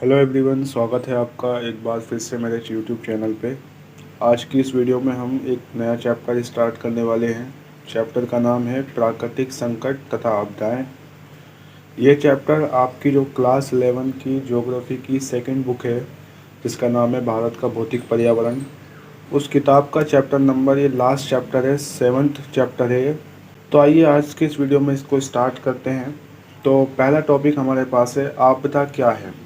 Hello everyone, स्वागत है आपका एक बार फिर से मेरे यूट्यूब चैनल पे। आज की इस वीडियो में हम एक नया चैप्टर स्टार्ट करने वाले हैं। चैप्टर का नाम है प्राकृतिक संकट तथा आपदाएं। ये चैप्टर आपकी जो क्लास 11 की ज्योग्राफी की सेकंड बुक है, जिसका नाम है भारत का भौतिक पर्यावरण, उस किताब का चैप्टर नंबर, ये लास्ट चैप्टर है, 7th चैप्टर है ये। तो आइए आज के इस वीडियो में इसको स्टार्ट करते हैं। तो पहला टॉपिक हमारे पास है, आपदा क्या है।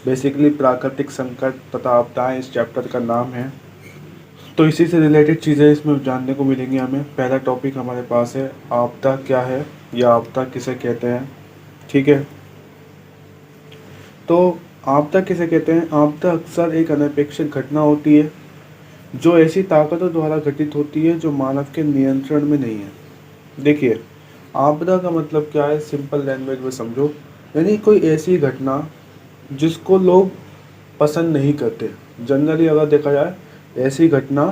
बेसिकली प्राकृतिक संकट तथा आपदाएं इस चैप्टर का नाम है। तो इसी से रिलेटेड चीज़ें इसमें जानने को मिलेंगी हमें। पहला टॉपिक हमारे पास है, आपदा क्या है या आपदा किसे कहते हैं। ठीक है, तो आपदा किसे कहते हैं। आपदा अक्सर एक अनपेक्षित घटना होती है जो ऐसी ताकतों द्वारा घटित होती है जो मानव के नियंत्रण में नहीं है। देखिए, आपदा का मतलब क्या है, सिंपल लैंग्वेज में समझो, यानी कोई ऐसी घटना जिसको लोग पसंद नहीं करते। जनरली अगर देखा जाए, ऐसी घटना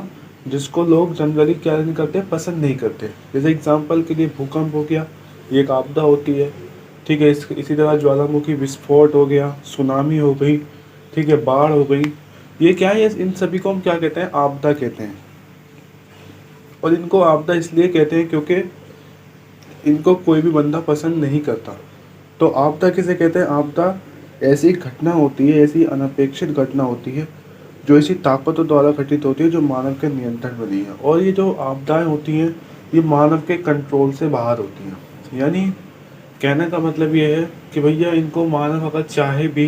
जिसको लोग जनरली क्या नहीं करते, पसंद नहीं करते। जैसे एग्जांपल के लिए भूकंप हो गया, ये एक आपदा होती है। ठीक है, इसी तरह ज्वालामुखी विस्फोट हो गया, सुनामी हो गई, ठीक है, बाढ़ हो गई। ये क्या है, इन सभी को हम क्या कहते हैं, आपदा कहते हैं। और इनको आपदा इसलिए कहते हैं क्योंकि इनको कोई भी बंदा पसंद नहीं करता। तो आपदा किसे कहते हैं, आपदा ऐसी घटना होती है, ऐसी अनपेक्षित घटना होती है जो ऐसी ताकतों द्वारा घटित होती है जो मानव के नियंत्रण में नहीं है। और ये जो आपदाएं होती हैं, ये मानव के कंट्रोल से बाहर होती हैं। यानी कहने का मतलब ये है कि भैया इनको मानव अगर चाहे भी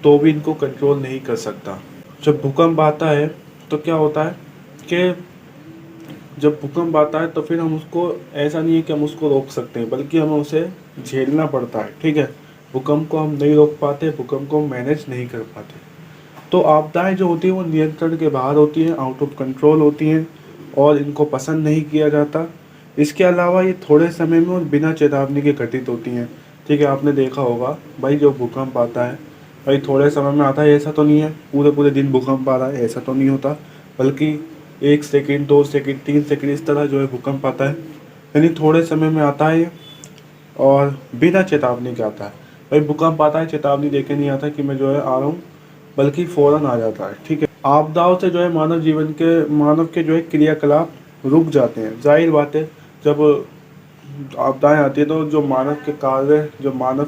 तो भी इनको कंट्रोल नहीं कर सकता। जब भूकंप आता है तो क्या होता है कि जब भूकंप आता है तो फिर हम उसको, ऐसा नहीं है कि हम उसको रोक सकते हैं, बल्कि हमें उसे झेलना पड़ता है। ठीक है, भूकंप को हम नहीं रोक पाते, भूकंप को मैनेज नहीं कर पाते। तो आपदाएं जो होती हैं वो नियंत्रण के बाहर होती हैं, आउट ऑफ कंट्रोल होती हैं और इनको पसंद नहीं किया जाता। इसके अलावा ये थोड़े समय में और बिना चेतावनी के घटित होती हैं। ठीक है, आपने देखा होगा भाई, जो भूकंप आता है भाई थोड़े समय में आता है। ऐसा तो नहीं है पूरे पूरे दिन भूकंप आ रहा है, ऐसा तो नहीं होता, बल्कि 1 सेकंड, 2 सेकंड, 3 सेकंड इस तरह जो है भूकंप आता है। यानी थोड़े समय में आता है और बिना चेतावनी के आता है। भाई भूकंप आता है, चेतावनी देके नहीं आता कि मैं जो है आ रहा हूँ, बल्कि फौरन आ जाता है। ठीक है, आपदाओं से जो है मानव के जो है क्रियाकलाप रुक जाते हैं। जाहिर बात है, जब आपदाएं आती है तो जो मानव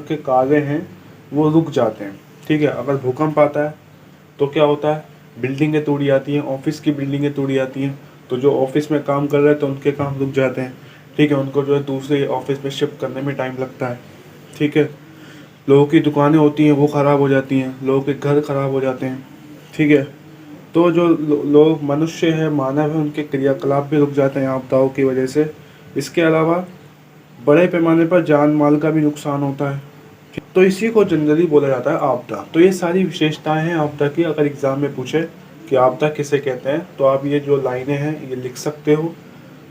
के कार्य हैं वो रुक जाते हैं। ठीक है, अगर भूकंप आता है तो क्या होता है, बिल्डिंगें तोड़ी जाती हैं, ऑफिस की बिल्डिंगें तोड़ी जाती हैं। तो जो ऑफिस में काम कर रहे हैं तो उनके काम रुक जाते हैं। ठीक है, उनको जो है दूसरे ऑफिस में शिफ्ट करने में टाइम लगता है। ठीक है, लोगों की दुकानें होती हैं वो ख़राब हो जाती हैं, लोगों के घर ख़राब हो जाते हैं। ठीक है, तो जो लोग मनुष्य है, मानव है, उनके क्रियाकलाप भी रुक जाते हैं आपदाओं की वजह से। इसके अलावा बड़े पैमाने पर जान माल का भी नुकसान होता है। तो इसी को जनरली बोला जाता है आपदा। तो ये सारी विशेषताएं हैं आपदा की। अगर एग्जाम में पूछे कि आपदा किसे कहते हैं तो आप ये जो लाइनें हैं ये लिख सकते हो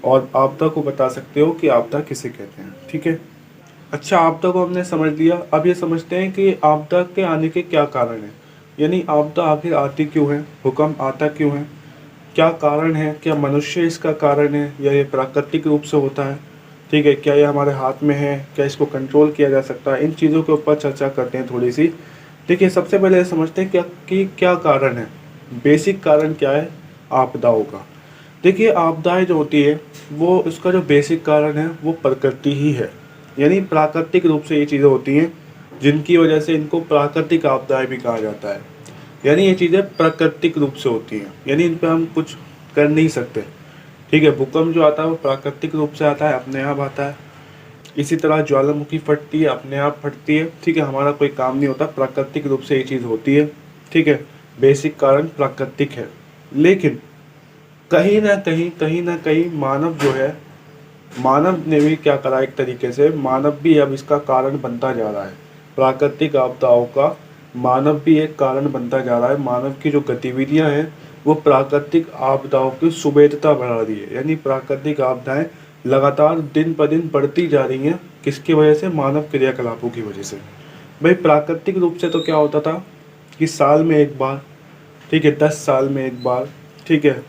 और आपदा को बता सकते हो कि आपदा किसे कहते हैं। ठीक है, अच्छा, आपदा को हमने समझ लिया। अब ये समझते हैं कि आपदा के आने के क्या कारण हैं। यानी आपदा आखिर आती क्यों है, भूकंप आता क्यों है, क्या कारण है, क्या मनुष्य इसका कारण है या ये प्राकृतिक रूप से होता है। ठीक है, क्या ये हमारे हाथ में है, क्या इसको कंट्रोल किया जा सकता है। इन चीज़ों के ऊपर चर्चा करते हैं थोड़ी सी। देखिए, सबसे पहले ये समझते हैं क्या कारण है, बेसिक कारण क्या है आपदाओं का। देखिए, आपदाएं जो होती है वो, इसका जो बेसिक कारण है वो प्रकृति ही है। यानी प्राकृतिक रूप से ये चीज़ें होती हैं जिनकी वजह से इनको प्राकृतिक आपदाएं भी कहा जाता है। यानी ये चीज़ें प्राकृतिक रूप से होती हैं, यानी इन पर हम कुछ कर नहीं सकते। ठीक है, भूकंप जो आता है वो प्राकृतिक रूप से आता है, अपने आप आता है। इसी तरह ज्वालामुखी फटती है, अपने आप फटती है। ठीक है, हमारा कोई काम नहीं होता, प्राकृतिक रूप से ये चीज़ होती है। ठीक है, बेसिक कारण प्राकृतिक है। लेकिन कहीं ना कहीं मानव जो है, मानव ने भी क्या करा, एक तरीके से मानव भी अब इसका कारण बनता जा रहा है। प्राकृतिक आपदाओं का मानव भी एक कारण बनता जा रहा है। मानव की जो गतिविधियां हैं वो प्राकृतिक आपदाओं की सुबेदता बढ़ा रही है। यानी प्राकृतिक आपदाएं लगातार दिन पर दिन बढ़ती जा रही हैं। किसकी वजह से, मानव क्रियाकलापों की वजह से। भाई प्राकृतिक रूप से तो क्या होता था कि साल में एक बार, ठीक है, 10 साल में एक बार, ठीक है,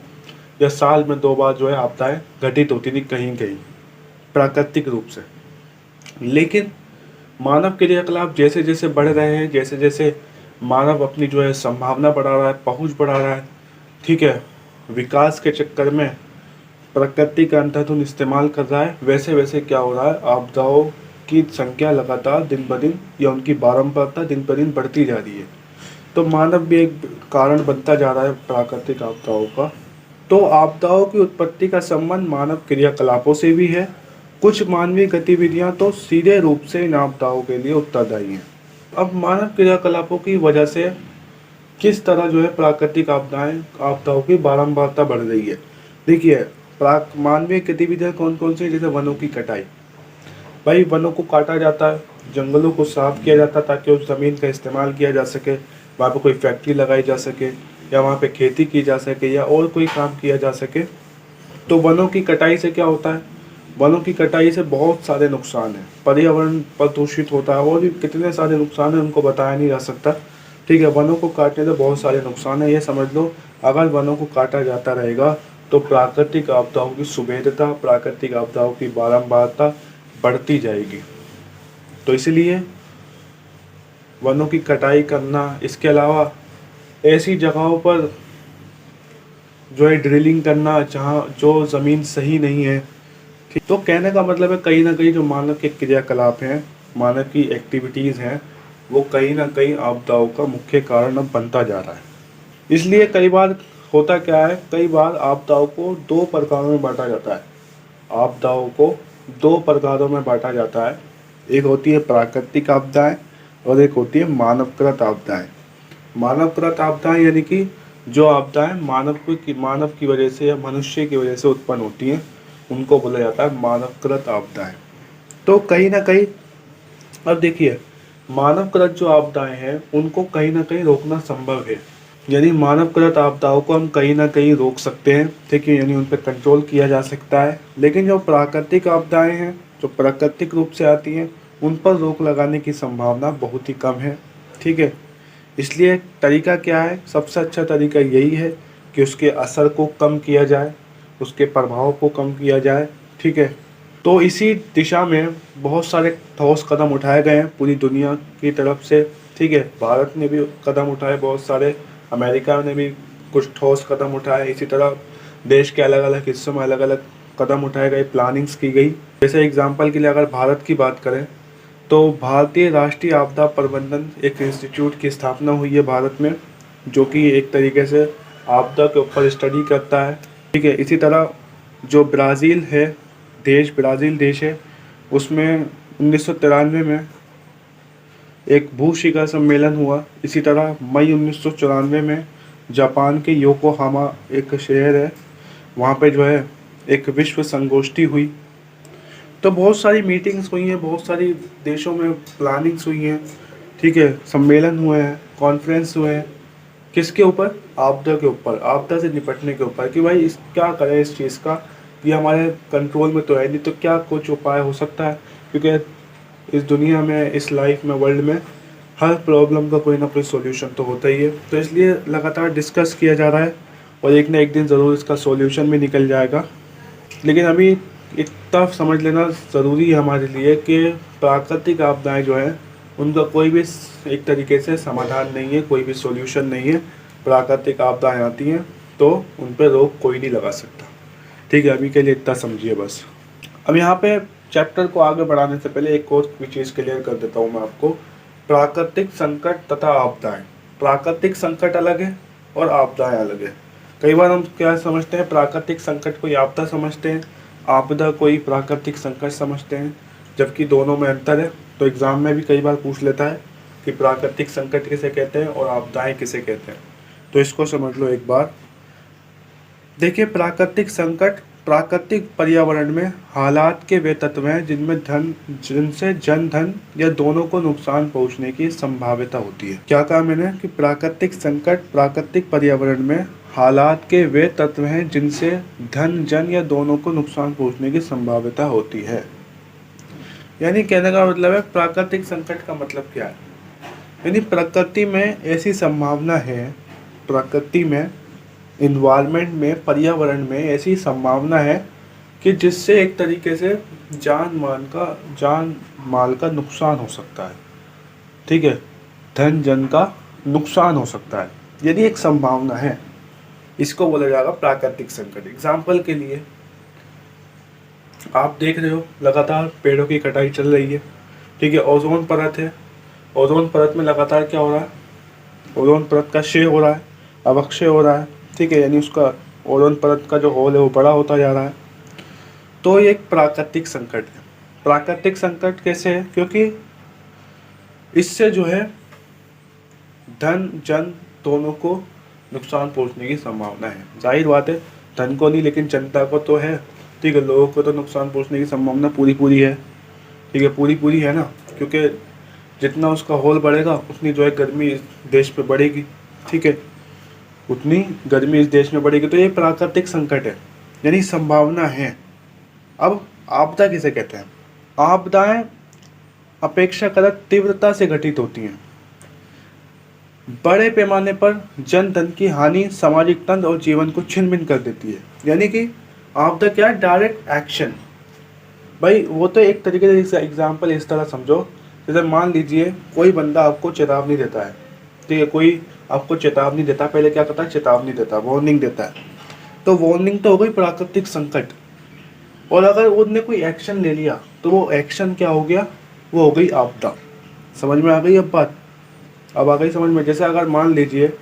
या साल में 2 बार जो है आपदाएं घटित होती थी कहीं कहीं प्राकृतिक रूप से। लेकिन मानव क्रियाकलाप जैसे जैसे बढ़ रहे हैं, जैसे जैसे मानव अपनी जो है संभावना बढ़ा रहा है, पहुंच बढ़ा रहा है, ठीक है, विकास के चक्कर में प्रकृति का अंधाधुंध इस्तेमाल कर रहा है, वैसे वैसे क्या हो रहा है, आपदाओं की संख्या लगातार दिन ब दिन या उनकी बारंबारता दिन ब दिन बढ़ती जा रही है। तो मानव भी एक कारण बनता जा रहा है प्राकृतिक आपदाओं का। तो आपदाओं की उत्पत्ति का संबंध मानव क्रियाकलापों से भी है। कुछ मानवीय गतिविधियां तो सीधे रूप से इन आपदाओं के लिए उत्तरदायी हैं। अब मानव क्रियाकलापों की वजह से किस तरह जो है प्राकृतिक आपदाओं की बारंबारता बढ़ रही है। देखिए, मानवीय गतिविधियां कौन कौन सी, जैसे वनों की कटाई। भाई, वनों को काटा जाता है, जंगलों को साफ किया जाता है ताकि उस ज़मीन का इस्तेमाल किया जा सके, वहाँ पर कोई फैक्ट्री लगाई जा सके, या वहाँ पे खेती की जा सके, या और कोई काम किया जा सके। तो वनों की कटाई से क्या होता है, वनों की कटाई से बहुत सारे नुकसान हैं। पर्यावरण प्रदूषित होता है, और भी कितने सारे नुकसान हैं उनको बताया नहीं जा सकता। ठीक है, वनों को काटने से बहुत सारे नुकसान हैं, ये समझ लो। अगर वनों को काटा जाता रहेगा तो प्राकृतिक आपदाओं की सुभेद्यता, प्राकृतिक आपदाओं की बारंबारता बढ़ती जाएगी। तो इसलिए वनों की कटाई करना, इसके अलावा ऐसी जगहों पर जो है ड्रिलिंग करना जहाँ जो ज़मीन सही नहीं है, ठीक। तो कहने का मतलब है कहीं ना कहीं जो मानव के क्रियाकलाप हैं, मानव की एक्टिविटीज़ हैं, वो कहीं ना कहीं आपदाओं का मुख्य कारण अब बनता जा रहा है। इसलिए कई बार होता क्या है, कई बार आपदाओं को दो प्रकारों में बांटा जाता है। आपदाओं को दो प्रकारों में बांटा जाता है। एक होती है प्राकृतिक आपदाएं और एक होती है मानवकृत आपदाएं। मानवकृत आपदाएं यानी कि जो आपदाएं मानव की वजह से या मनुष्य की वजह से उत्पन्न होती हैं, उनको बोला जाता है मानवकृत आपदाएं। तो कहीं ना कहीं, अब देखिए, मानवकृत जो आपदाएं हैं उनको कहीं ना कहीं रोकना संभव है। यानी मानवकृत आपदाओं को हम कहीं ना कहीं रोक सकते हैं, ठीक है, यानी उन पर कंट्रोल किया जा सकता है। लेकिन जो प्राकृतिक आपदाएं हैं, जो प्राकृतिक रूप से आती हैं, उन पर रोक लगाने की संभावना बहुत ही कम है, ठीक है। इसलिए तरीका क्या है, सबसे अच्छा तरीका यही है कि उसके असर को कम किया जाए, उसके प्रभाव को कम किया जाए, ठीक है। तो इसी दिशा में बहुत सारे ठोस कदम उठाए गए हैं पूरी दुनिया की तरफ से, ठीक है। भारत ने भी कदम उठाए बहुत सारे, अमेरिका ने भी कुछ ठोस कदम उठाए, इसी तरह देश के अलग अलग हिस्सों में अलग अलग कदम उठाए गए, प्लानिंग्स की गई। जैसे एग्जांपल के लिए अगर भारत की बात करें तो भारतीय राष्ट्रीय आपदा प्रबंधन एक इंस्टीट्यूट की स्थापना हुई है भारत में, जो कि एक तरीके से आपदा के ऊपर स्टडी करता है, ठीक है। इसी तरह जो ब्राज़ील देश है, उसमें 1993 में एक भू शिखर सम्मेलन हुआ। इसी तरह मई 1994 में जापान के योकोहामा एक शहर है, वहाँ पे जो है एक विश्व संगोष्ठी हुई। तो बहुत सारी मीटिंग्स हुई हैं, बहुत सारी देशों में प्लानिंग्स हुई हैं, ठीक है, सम्मेलन हुए हैं, कॉन्फ्रेंस हुए हैं। किसके ऊपर? आपदा के ऊपर, आपदा से निपटने के ऊपर, कि भाई इस क्या करें इस चीज़ का, ये हमारे कंट्रोल में तो है नहीं, तो क्या कुछ उपाय हो सकता है। क्योंकि इस दुनिया में, इस लाइफ में, वर्ल्ड में हर प्रॉब्लम का कोई ना कोई सॉल्यूशन तो होता ही है। तो इसलिए लगातार डिस्कस किया जा रहा है, और एक ना एक दिन ज़रूर इसका सॉल्यूशन भी निकल जाएगा। लेकिन अभी इतना समझ लेना ज़रूरी है हमारे लिए कि प्राकृतिक आपदाएं जो हैं उनका कोई भी एक तरीके से समाधान नहीं है, कोई भी सॉल्यूशन नहीं है। प्राकृतिक आपदाएं आती हैं तो उन पर रोक कोई नहीं लगा सकता, ठीक है। अभी के लिए इतना समझिए बस। अब यहाँ पे चैप्टर को आगे बढ़ाने से पहले एक और चीज़ क्लियर कर देता हूँ मैं आपको। प्राकृतिक संकट तथा आपदाएं, प्राकृतिक संकट अलग है और आपदाएं अलग है। कई बार हम क्या समझते हैं, प्राकृतिक संकट कोई आपदा समझते हैं, आपदा कोई प्राकृतिक संकट समझते हैं, जबकि दोनों में अंतर है। तो एग्ज़ाम में भी कई बार पूछ लेता है कि प्राकृतिक संकट किसे कहते हैं और आपदाएं किसे कहते हैं, तो इसको समझ लो एक बार। देखिए, प्राकृतिक संकट प्राकृतिक पर्यावरण में हालात के वे तत्व हैं जिनसे जन धन या दोनों को नुकसान पहुंचने की संभाव्यता होती है। क्या कहा मैंने कि प्राकृतिक संकट प्राकृतिक पर्यावरण में हालात के वे तत्व हैं जिनसे धन जन या दोनों को नुकसान पहुंचने की संभाव्यता होती है। यानी कहने का मतलब है, प्राकृतिक संकट का मतलब क्या है, यानी प्रकृति में ऐसी संभावना है, प्रकृति में, इन्वायरमेंट में, पर्यावरण में ऐसी संभावना है कि जिससे एक तरीके से जान माल का नुकसान हो सकता है, ठीक है, धन जन का नुकसान हो सकता है, यदि एक संभावना है, इसको बोला जाएगा प्राकृतिक संकट। एग्जाम्पल के लिए आप देख रहे हो लगातार पेड़ों की कटाई चल रही है, ठीक है। ओजोन परत है, ओजोन परत में लगातार क्या हो रहा है, ओजोन परत का क्षय हो रहा है, अवक्षय हो रहा है, ठीक है, यानी उसका ओजोन परत का जो होल है वो बड़ा होता जा रहा है। तो ये एक प्राकृतिक संकट है। प्राकृतिक संकट कैसे है, क्योंकि इससे जो है धन जन दोनों को नुकसान पहुंचने की संभावना है। जाहिर बात है, धन को नहीं लेकिन जनता को तो है, ठीक है, लोगों को तो नुकसान पहुंचने की संभावना पूरी पूरी है, ठीक है, पूरी पूरी है ना, क्योंकि जितना उसका होल बढ़ेगा उतनी जो है गर्मी इस देश पे बढ़ेगी, ठीक है, उतनी गर्मी इस देश में बढ़ेगी। तो ये प्राकृतिक संकट है, यानी संभावना है। अब आपदा किसे कहते हैं? आपदाएं अपेक्षाकृत तीव्रता से घटित होती हैं, बड़े पैमाने पर जन धन की हानि, सामाजिक तंत्र और जीवन को छिन्न भिन्न कर देती है। यानी कि आपदा क्या है? Direct action. भाई वो तो एक तरीके से एग्जाम्पल इस तरह समझो, जैसे मान लीजिए कोई बंदा आपको चेतावनी देता है, ठीक है, कोई आपको चेतावनी देता है, पहले क्या करता है, चेतावनी देता है, वार्निंग देता है, तो वार्निंग तो हो गई प्राकृतिक संकट, और अगर उसने कोई एक्शन ले लिया तो वो एक्शन क्या हो गया, वो हो गई आपदा। समझ में आ गई अब बात? अब आ गई समझ में? जैसे अगर मान लीजिए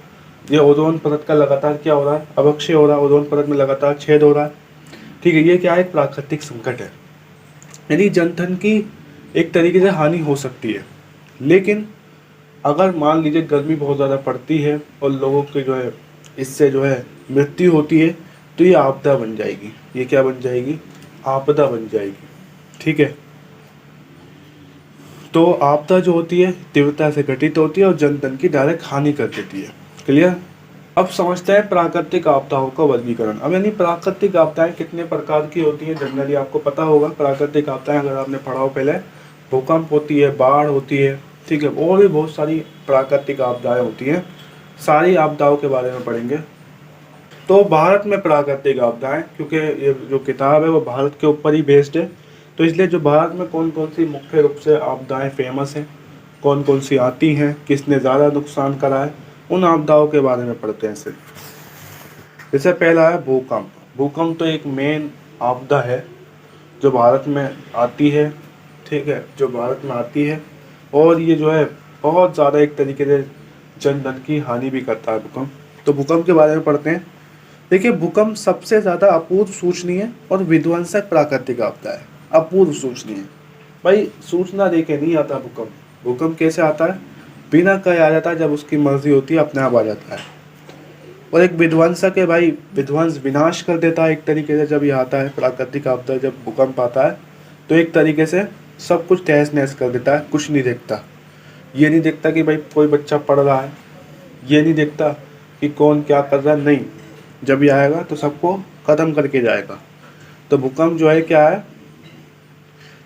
ये ओजोन परत का लगातार क्या हो रहा है, अवक्षय हो रहा है, ओजोन परत में लगातार छेद हो रहा है, ठीक है, ये क्या है, एक प्राकृतिक संकट है। यानी जनधन की एक तरीके से हानि हो सकती है। लेकिन अगर मान लीजिए गर्मी बहुत ज़्यादा पड़ती है और लोगों के जो है इससे जो है मृत्यु होती है, तो ये आपदा बन जाएगी। ये क्या बन जाएगी? आपदा बन जाएगी, ठीक है। तो आपदा जो होती है तीव्रता से घटित होती है और जनधन की डायरेक्ट हानि कर देती है। क्लियर? अब समझते हैं प्राकृतिक आपदाओं का वर्गीकरण। अब यानी प्राकृतिक आपदाएं कितने प्रकार की होती हैं, जनरली आपको पता होगा। प्राकृतिक आपदाएं अगर आपने पढ़ा हो पहले, भूकंप होती है, बाढ़ होती है, ठीक है, और भी बहुत सारी प्राकृतिक आपदाएं होती हैं। सारी आपदाओं के बारे में पढ़ेंगे। तो भारत में प्राकृतिक आपदाएं, क्योंकि ये जो किताब है वो भारत के ऊपर ही बेस्ड है, तो इसलिए जो भारत में कौन कौन सी मुख्य रूप से आपदाएं फेमस हैं, कौन कौन सी आती हैं, किसने ज़्यादा नुकसान करा है, उन आपदाओं के बारे में पढ़ते हैं सिर्फ। जैसे पहला है भूकंप। भूकंप तो एक मेन आपदा है जो भारत में आती है, ठीक है, जो भारत में आती है, और ये जो है बहुत ज़्यादा एक तरीके से जन धन की हानि भी करता है भूकंप। तो भूकंप के बारे में पढ़ते हैं। देखिए, भूकंप सबसे ज़्यादा अपूर्व सूचनीय और विध्वंसक प्राकृतिक आपदा है। अपूर्व सूचनीय, भाई सूचना दे के नहीं आता भूकंप। भूकंप कैसे आता है? बिना कहे आ जाता है, जब उसकी मर्जी होती है अपने आप आ जाता है। और एक विध्वंसक है, भाई विध्वंस विनाश कर देता है एक तरीके से। जब ये आता है प्राकृतिक आपदा, जब भूकंप आता है तो एक तरीके से सब कुछ तहस नहस कर देता है, कुछ नहीं देखता। ये नहीं देखता कि भाई कोई बच्चा पढ़ रहा है, ये नहीं देखता कि कौन क्या कर रहा है, नहीं, जब ये आएगा तो सबको ख़त्म करके जाएगा। तो भूकंप जो है क्या है,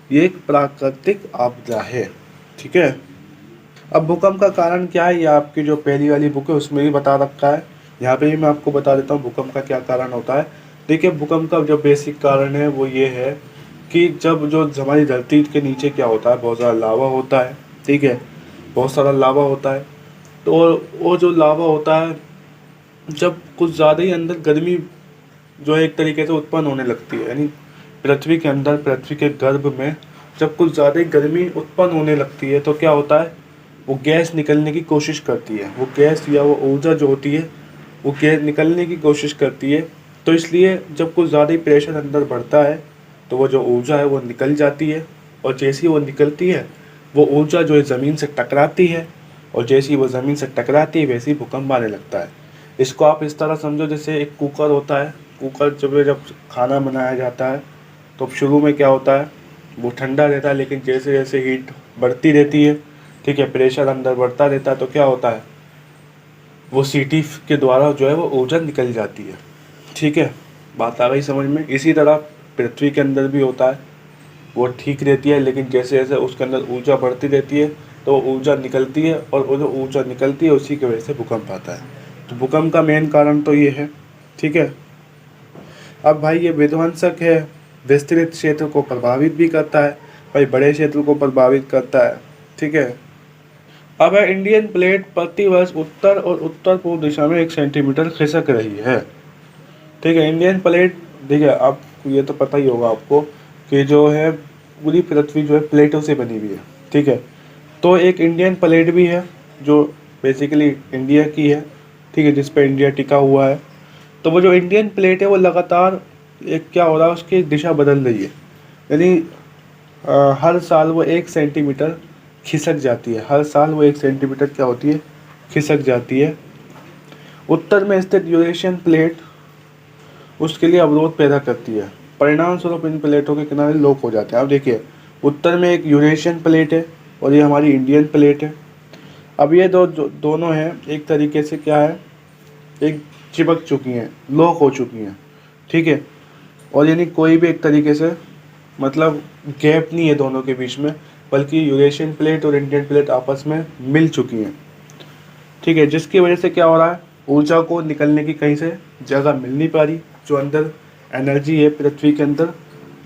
ये एक प्राकृतिक आपदा है, ठीक है। अब भूकंप का कारण क्या है, ये आपकी जो पहली वाली बुक है उसमें भी बता रखा है। यहाँ पे भी मैं आपको बता देता हूँ भूकंप का क्या कारण होता है। देखिए, भूकंप का जो बेसिक कारण है वो ये है कि जब जो हमारी धरती के नीचे क्या होता है, बहुत सारा लावा होता है, ठीक है, बहुत सारा लावा होता है। तो वो जो लावा होता है, जब कुछ ज़्यादा ही अंदर गर्मी जो है एक तरीके से उत्पन्न होने लगती है, यानी पृथ्वी के अंदर, पृथ्वी के गर्भ में जब कुछ ज़्यादा ही गर्मी उत्पन्न होने लगती है, तो क्या होता है, वो गैस निकलने की कोशिश करती है। वो गैस या वो ऊर्जा जो होती है वो गैस निकलने की कोशिश करती है। तो इसलिए जब कुछ ज़्यादा ही प्रेशर अंदर बढ़ता है तो वो जो ऊर्जा है वो निकल जाती है, और जैसे ही वो निकलती है वो ऊर्जा जो है ज़मीन से टकराती है, और जैसे ही वो ज़मीन से टकराती है वैसे ही भूकंप आने लगता है। इसको आप इस तरह समझो, जैसे एक कुकर होता है। कुकर जब खाना बनाया जाता है तो शुरू में क्या होता है, वो ठंडा रहता है, लेकिन जैसे जैसे हीट बढ़ती रहती है, ठीक है, प्रेशर अंदर बढ़ता रहता है, तो क्या होता है, वो सीटी के द्वारा जो है वो ऊर्जा निकल जाती है, ठीक है। बात आ गई समझ में? इसी तरह पृथ्वी के अंदर भी होता है, वो ठीक रहती है, लेकिन जैसे जैसे उसके अंदर ऊर्जा बढ़ती रहती है तो वो ऊर्जा निकलती है, और वो जो ऊर्जा निकलती है उसी की वजह से भूकंप आता है। तो भूकंप का मेन कारण तो ये है, ठीक है। अब भाई ये विध्वंसक है, विस्तृत क्षेत्र को प्रभावित भी करता है, भाई बड़े क्षेत्र को प्रभावित करता है, ठीक है। अब है इंडियन प्लेट प्रतिवर्ष उत्तर और उत्तर पूर्व दिशा में 1 सेंटीमीटर खिसक रही है। ठीक है, इंडियन प्लेट, देखिए अब ये तो पता ही होगा आपको कि जो है पूरी पृथ्वी जो है प्लेटों से बनी हुई है। ठीक है, तो एक इंडियन प्लेट भी है जो बेसिकली इंडिया की है। ठीक है, जिस पे इंडिया टिका हुआ है। तो वो जो इंडियन प्लेट है वो लगातार एक क्या हो रहा है, उसकी दिशा बदल रही है। यानी हर साल वो 1 सेंटीमीटर खिसक जाती है। हर साल वो 1 सेंटीमीटर क्या होती है, खिसक जाती है। उत्तर में स्थित यूरेशियन प्लेट उसके लिए अवरोध पैदा करती है। परिणाम स्वरूप इन प्लेटों के किनारे लॉक हो जाते हैं। अब देखिए, उत्तर में एक यूरेशियन प्लेट है और ये हमारी इंडियन प्लेट है। अब ये दोनों हैं एक तरीके से क्या है, एक चिपक चुकी हैं, लॉक हो चुकी हैं। ठीक है, और यानी कोई भी एक तरीके से मतलब गैप नहीं है दोनों के बीच में, बल्कि यूरेशियन प्लेट और इंडियन प्लेट आपस में मिल चुकी हैं। ठीक है, जिसकी वजह से क्या हो रहा है, ऊर्जा को निकलने की कहीं से जगह मिल नहीं पा रही। जो अंदर एनर्जी है पृथ्वी के अंदर,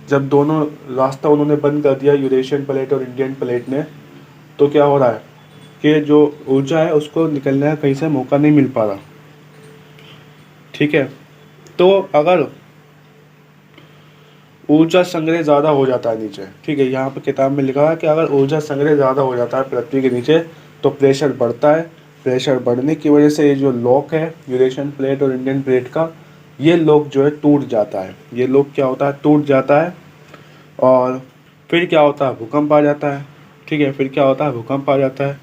जब दोनों रास्ता उन्होंने बंद कर दिया यूरेशियन प्लेट और इंडियन प्लेट ने, तो क्या हो रहा है कि जो ऊर्जा है उसको निकलने का कहीं से मौका नहीं मिल पा रहा। ठीक है, तो अगर ऊर्जा संग्रह ज़्यादा हो जाता है नीचे, ठीक है, यहाँ पे किताब में लिखा है कि अगर ऊर्जा संग्रह ज़्यादा हो जाता है पृथ्वी के नीचे तो प्रेशर बढ़ता है। प्रेशर बढ़ने की वजह से ये जो लॉक है यूरेशियन प्लेट और इंडियन प्लेट का, ये लॉक जो है टूट जाता है। ये लॉक क्या होता है, टूट जाता है। और फिर क्या होता है, भूकंप आ जाता है। ठीक है, फिर क्या होता है, भूकंप आ जाता है।